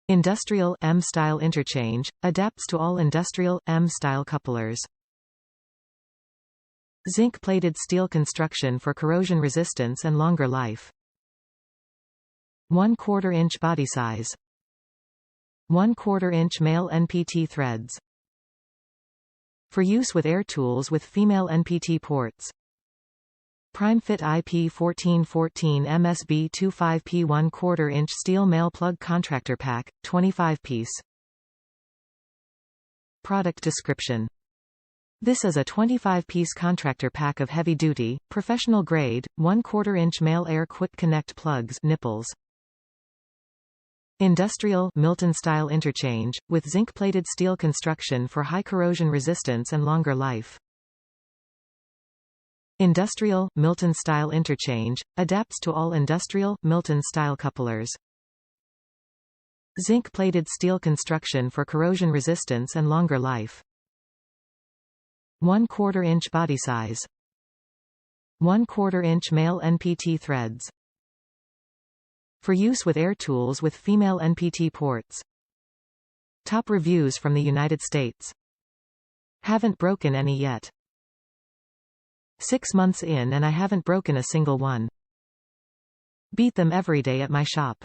Industrial M-Style Interchange, adapts to all industrial M-Style couplers. Zinc-plated steel construction for corrosion resistance and longer life. 1/4 inch body size. 1/4 inch male NPT threads. For use with air tools with female NPT ports. Primefit IP1414MS-B25-P 1/4 inch steel male plug contractor pack, 25-piece. Product description. This is a 25-piece contractor pack of heavy-duty, professional-grade, 1/4 inch male air quick connect plugs nipples. Industrial Milton Style Interchange, with zinc-plated steel construction for high corrosion resistance and longer life. Industrial Milton Style Interchange, adapts to all industrial Milton Style couplers. Zinc-plated steel construction for corrosion resistance and longer life. 1/4 inch body size. 1/4 inch male NPT threads. For use with air tools with female NPT ports. Top reviews from the United States. Haven't broken any yet. 6 months in and I haven't broken a single one. Beat them every day at my shop.